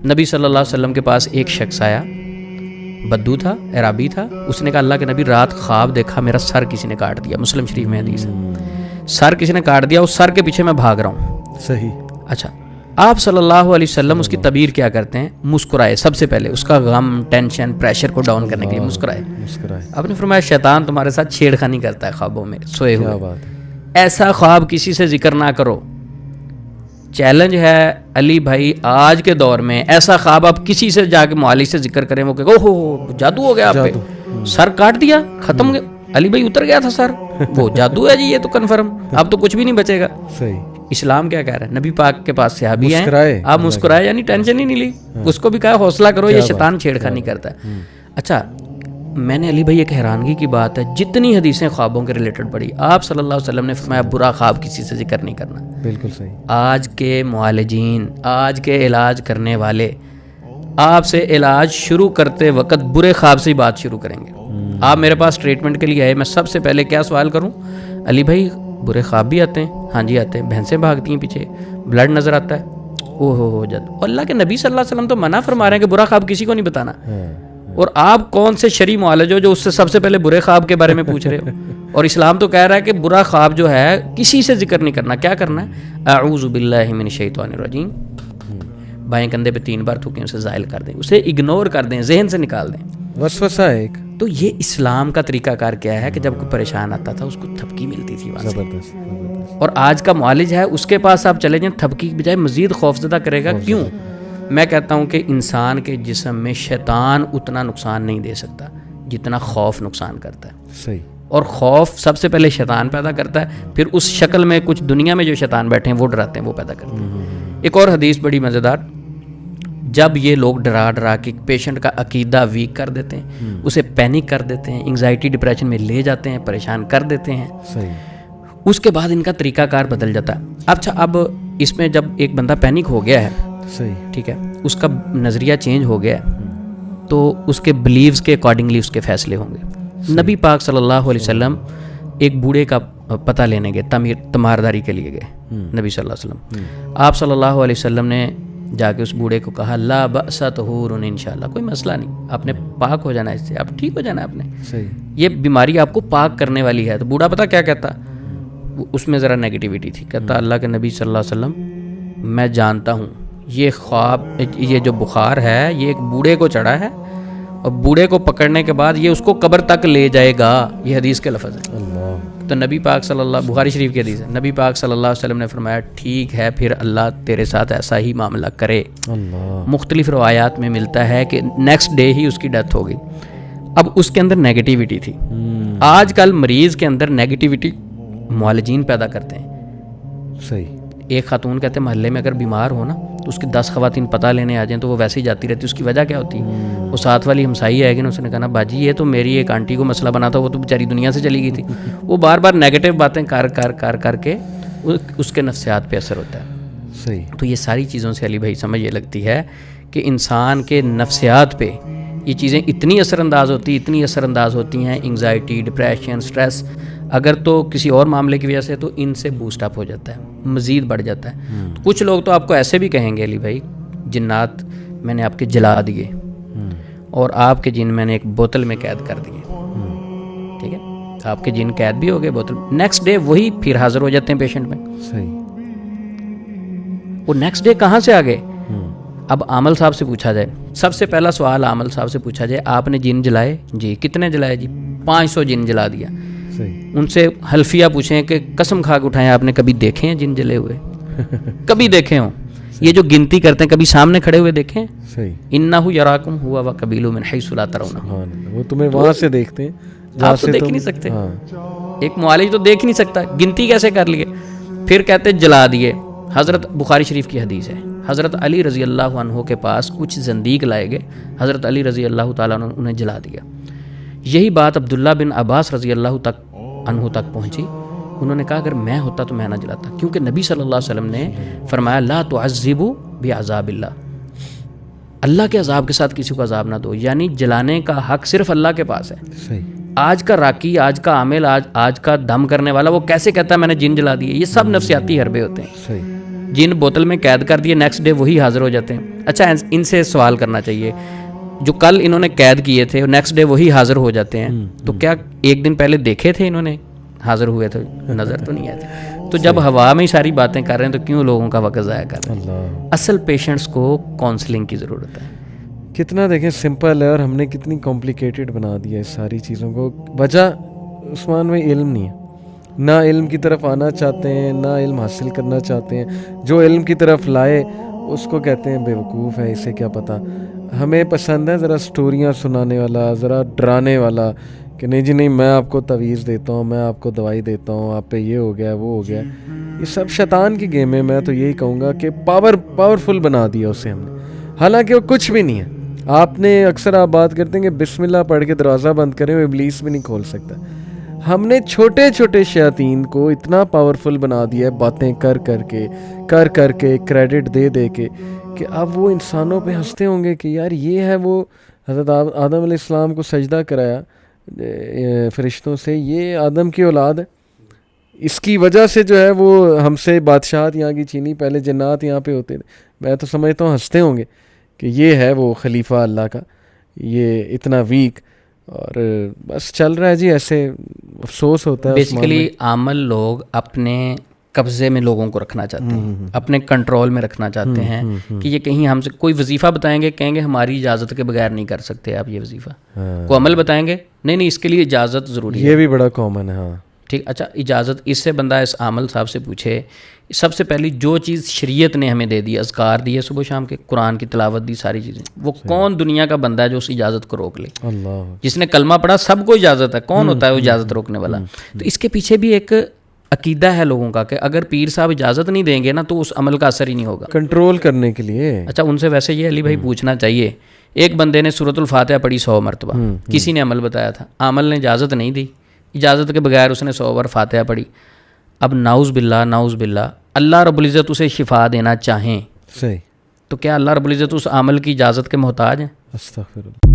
نبی صلی اللہ علیہ وسلم کے پاس ایک شخص آیا، بدو تھا، عرابی تھا. اس نے کہا اللہ کے نبی رات خواب دیکھا میرا سر کسی نے کاٹ دیا. مسلم شریف میں حدیث ہے، سر کسی نے کاٹ دیا، اس سر کے پیچھے میں بھاگ رہا ہوں. صحیح. اچھا، آپ صلی اللہ علیہ وسلم اس کی تعبیر کیا کرتے ہیں؟ مسکرائے. سب سے پہلے اس کا غم، ٹینشن، پریشر کو ڈاؤن کرنے کے لیے مسکرائے. آپ نے فرمایا شیطان تمہارے ساتھ چھیڑخانی کرتا ہے خوابوں میں سوئے ہوئے، ایسا خواب کسی سے ذکر نہ کرو. چیلنج ہے علی بھائی آج کے دور میں، ایسا خواب آپ کسی سے جا کے معالج سے ذکر کریں، وہ کہ اوہ ہو جادو ہو گیا آپ پہ، سر کاٹ دیا، ختم ہو گیا، علی بھائی اتر گیا تھا سر، وہ جادو ہے جی، یہ تو کنفرم، اب تو کچھ بھی نہیں بچے گا. صحیح. اسلام کیا کہہ رہا ہے؟ نبی پاک کے پاس صحابی ہیں، آپ مسکرائے، یعنی ٹینشن ہی نہیں لی. اس کو بھی کہا حوصلہ کرو، یہ شیطان چھیڑخانی کرتا ہے. اچھا، میں نے علی بھائی ایک حیرانگی کی بات ہے، جتنی حدیثیں خوابوں کے ریلیٹڈ پڑھی، آپ صلی اللہ علیہ وسلم نے فرمایا برا خواب کسی سے ذکر نہیں کرنا. بالکل صحیح. آج کے معالجین، آج کے علاج کرنے والے آپ سے علاج شروع کرتے وقت برے خواب سے ہی بات شروع کریں گے. آپ میرے پاس ٹریٹمنٹ کے لیے آئے، میں سب سے پہلے کیا سوال کروں؟ علی بھائی برے خواب بھی آتے ہیں؟ ہاں جی آتے ہیں. بھینسیں بھاگتی ہیں پیچھے، بلڈ نظر آتا ہے، او ہو جد. اور اللہ کے نبی صلی اللہ علیہ وسلم تو منع فرما رہے ہیں کہ برا خواب کسی کو نہیں بتانا. اور آپ کون سے شرعی معالج ہو جو اس سے سب سے پہلے برے خواب کے بارے میں پوچھ رہے ہو؟ اور اسلام تو کہہ رہا ہے کہ برا خواب جو ہے کسی سے ذکر نہیں کرنا. کیا کرنا ہے؟ اعوذ باللہ من الشیطان الرجیم، بائیں کندھے پہ 3 بار تھوکیں، اسے زائل کر دیں، اسے اگنور کر دیں، ذہن سے نکال دیں. وسوسہ ہے ایک. تو یہ اسلام کا طریقہ کار کیا ہے کہ جب کوئی پریشان آتا تھا اس کو تھپکی ملتی تھی وہاں سے. زبردست. اور آج کا معالج ہے، اس کے پاس آپ چلے جائیں، تھپکی کی بجائے مزید خوفزدہ کرے گا. کیوں؟ میں کہتا ہوں کہ انسان کے جسم میں شیطان اتنا نقصان نہیں دے سکتا جتنا خوف نقصان کرتا ہے. صحیح. اور خوف سب سے پہلے شیطان پیدا کرتا ہے، پھر اس شکل میں کچھ دنیا میں جو شیطان بیٹھے ہیں وہ ڈراتے ہیں، وہ پیدا کرتے ہیں. ایک اور حدیث بڑی مزیدار، جب یہ لوگ ڈرا کے پیشنٹ کا عقیدہ ویک کر دیتے ہیں، اسے پینک کر دیتے ہیں، انگزائٹی ڈپریشن میں لے جاتے ہیں، پریشان کر دیتے ہیں، اس کے بعد ان کا طریقہ کار بدل جاتا ہے. اچھا، اب اس میں جب ایک بندہ پینک ہو گیا ہے، صحیح، ٹھیک ہے، اس کا نظریہ چینج ہو گیا ہے، تو اس کے بلیوز کے اکارڈنگلی اس کے فیصلے ہوں گے. نبی پاک صلی اللہ علیہ وسلم ایک بوڑھے کا پتہ لینے گئے، تمارداری کے لیے گئے نبی صلی اللہ علیہ وسلم. آپ صلی اللہ علیہ وسلم نے جا کے اس بوڑھے کو کہا لا بأس طہور انشاءاللہ، کوئی مسئلہ نہیں، آپ نے پاک ہو جانا ہے، اس سے آپ ٹھیک ہو جانا ہے، آپ نے صحیح، یہ بیماری آپ کو پاک کرنے والی ہے. تو بوڑھا پتہ کیا کہتا؟ اس میں ذرا نیگیٹیوٹی تھی. کہتا اللہ کے نبی صلی اللہ علیہ وسلم میں جانتا ہوں یہ خواب، یہ جو بخار ہے یہ ایک بوڑھے کو چڑھا ہے، اور بوڑھے کو پکڑنے کے بعد یہ اس کو قبر تک لے جائے گا. یہ حدیث کے لفظ ہے. تو نبی پاک صلی اللہ، بخاری شریف کی حدیث ہے، نبی پاک صلی اللہ علیہ وسلم نے فرمایا ٹھیک ہے پھر اللہ تیرے ساتھ ایسا ہی معاملہ کرے. مختلف روایات میں ملتا ہے کہ نیکسٹ ڈے ہی اس کی ڈیتھ ہو گئی. اب اس کے اندر نیگیٹیوٹی تھی. آج کل مریض کے اندر نیگیٹیوٹی معالجین پیدا کرتے ہیں. صحیح. ایک خاتون کہتے ہیں محلے میں اگر بیمار ہو نا تو اس کی 10 خواتین پتہ لینے آ جائیں تو وہ ویسے ہی جاتی رہتی. اس کی وجہ کیا ہوتی ہے؟ وہ ساتھ والی ہمسائی آئے گی نا، اس نے کہا نا باجی یہ تو میری ایک آنٹی کو مسئلہ بنا تھا، وہ تو بیچاری دنیا سے چلی گئی تھی. وہ بار بار نیگیٹو باتیں کر کے اس کے نفسیات پہ اثر ہوتا ہے. صحیح. تو یہ ساری چیزوں سے علی بھائی سمجھ یہ لگتی ہے کہ انسان کے نفسیات پہ یہ چیزیں اتنی اثر انداز ہوتی ہیں، انگزائٹی، ڈپریشن، سٹریس، اگر تو کسی اور معاملے کی وجہ سے تو ان سے بوسٹ اپ ہو جاتا ہے، مزید بڑھ جاتا ہے. کچھ لوگ تو آپ کو ایسے بھی کہیں گے علی بھائی جنات میں نے آپ کے جلا دیے اور آپ کے جن میں نے ایک بوتل میں قید کر دیے. ٹھیک ہے، آپ کے جن قید بھی ہو گئے بوتل، نیکسٹ ڈے وہی پھر حاضر ہو جاتے ہیں پیشنٹ میں. صحیح. وہ نیکسٹ ڈے کہاں سے آ گئے؟ اب عامل صاحب سے پوچھا جائے، سب سے پہلا سوال عامل صاحب سے پوچھا جائے آپ نے جن جلائے؟ جی. کتنے جلائے؟ جی 500 جن جلا دیا. ان سے حلفیہ پوچھیں کہ قسم کھا کے اٹھائیں آپ نے کبھی دیکھے ہیں جن جلے ہوئے؟ کبھی دیکھے ہوں؟ یہ جو گنتی کرتے ہیں کبھی سامنے کھڑے ہوئے دیکھیں؟ صحیح. انہ یراکم ہوا وقبیل من حیث لا ترونہ، وہ تمہیں وہاں سے دیکھتے ہیں، آپ تو دیکھ نہیں سکتے. ایک معالج تو دیکھ نہیں سکتا، گنتی کیسے کر لیے؟ پھر کہتے جلا دیے. حضرت بخاری شریف کی حدیث ہے، حضرت علی رضی اللہ عنہ کے پاس کچھ زندیق لائے گئے، حضرت علی رضی اللہ تعالیٰ عنہ انہیں جلا دیا. یہی بات عبداللہ بن عباس رضی اللہ عنہ تک پہنچی. انہوں نے کہا اگر میں ہوتا تو میں نہ جلاتا، کیونکہ نبی صلی اللہ علیہ وسلم نے فرمایا لا تعذبوا بعذاب اللہ، اللہ کے عذاب کے ساتھ کسی کو عذاب نہ دو. یعنی جلانے کا حق صرف اللہ کے پاس ہے. صحیح. آج کا راکی، آج کا عامل، آج کا دم کرنے والا وہ کیسے کہتا ہے میں نے جن جلا دیے؟ یہ سب نفسیاتی حربے ہوتے ہیں. صحیح. جن بوتل میں قید کر دیے نیکسٹ ڈے وہی حاضر ہو جاتے ہیں. اچھا ان سے سوال کرنا چاہیے, جو کل انہوں نے قید کیے تھے نیکسٹ ڈے وہی حاضر ہو جاتے ہیں, تو کیا ایک دن پہلے دیکھے تھے انہوں نے حاضر ہوئے تھے؟ نظر تو نہیں آتی. تو جب ہوا میں ہی ساری باتیں کر رہے ہیں تو کیوں لوگوں کا وقت ضائع کر رہے ہیں؟ اصل پیشنٹس کو کاؤنسلنگ کی ضرورت ہے. کتنا دیکھیں سمپل ہے اور ہم نے کتنی کمپلیکیٹڈ بنا دیا ہے ساری چیزوں کو. وجہ عثمان میں علم نہیں ہے, نہ علم کی طرف آنا چاہتے ہیں, نہ علم حاصل کرنا چاہتے ہیں. جو علم کی طرف لائے اس کو کہتے ہیں بیوقوف ہے, اسے کیا پتہ. ہمیں پسند ہے ذرا سٹوریاں سنانے والا, ذرا ڈرانے والا, کہ نہیں جی نہیں میں آپ کو تعویذ دیتا ہوں, میں آپ کو دوائی دیتا ہوں, آپ پہ یہ ہو گیا وہ ہو گیا. یہ سب شیطان کی گیم ہے. میں تو یہی کہوں گا کہ پاورفل بنا دیا اسے ہم نے, حالانکہ وہ کچھ بھی نہیں ہے. آپ نے اکثر آپ بات کرتے ہیں کہ بسم اللہ پڑھ کے دروازہ بند کریں, وہ ابلیس بھی نہیں کھول سکتا. ہم نے چھوٹے چھوٹے شیاطین کو اتنا پاورفل بنا دیا ہے باتیں کر کر کے کریڈٹ دے دے کے, کہ اب وہ انسانوں پہ ہنستے ہوں گے کہ یار یہ ہے وہ حضرت آدم علیہ السلام کو سجدہ کرایا فرشتوں سے, یہ آدم کی اولاد ہے, اس کی وجہ سے جو ہے وہ ہم سے بادشاہت یہاں کی چھینی, پہلے جنات یہاں پہ ہوتے تھے. میں تو سمجھتا ہوں ہنستے ہوں گے کہ یہ ہے وہ خلیفہ اللہ کا, یہ اتنا ویک, اور بس چل رہا ہے جی ایسے. افسوس ہوتا ہے. بیسیکلی عامل لوگ اپنے قبضے میں لوگوں کو رکھنا چاہتے ہیں, اپنے کنٹرول میں رکھنا چاہتے ہیں کہ یہ کہیں ہم سے کوئی وظیفہ بتائیں گے, کہیں گے ہماری اجازت کے بغیر نہیں کر سکتے آپ یہ وظیفہ. کو عمل بتائیں گے, نہیں اس کے لیے اجازت ضروری ہے. یہ بھی بڑا کامن ہے. ہاں ٹھیک, اچھا اجازت اس سے بندہ اس عامل صاحب سے پوچھے, سب سے پہلی جو چیز شریعت نے ہمیں دے دی, اذکار دیے صبح شام کے, قرآن کی تلاوت دی, ساری چیزیں, وہ کون دنیا کا بندہ ہے جو اس اجازت کو روک لے؟ اللہ, جس نے کلمہ پڑھا سب کو اجازت ہے, کون ہوتا ہے وہ اجازت روکنے والا؟ تو اس کے پیچھے بھی ایک عقیدہ ہے لوگوں کا کہ اگر پیر صاحب اجازت نہیں دیں گے نا تو اس عمل کا اثر ہی نہیں ہوگا, کنٹرول کرنے کے لیے. اچھا ان سے ویسے یہ علی بھائی پوچھنا چاہیے, ایک بندے نے سورۃ الفاتحہ پڑھی 100 مرتبہ, کسی نے عمل بتایا تھا, عامل نے اجازت نہیں دی, اجازت کے بغیر اس نے 100 بار فاتحہ پڑھی. اب نعوذ باللہ اللہ رب العزت اسے شفا دینا چاہیں, صحیح, تو کیا اللہ رب العزت اس عمل کی اجازت کے محتاج ہیں؟ استغفر اللہ.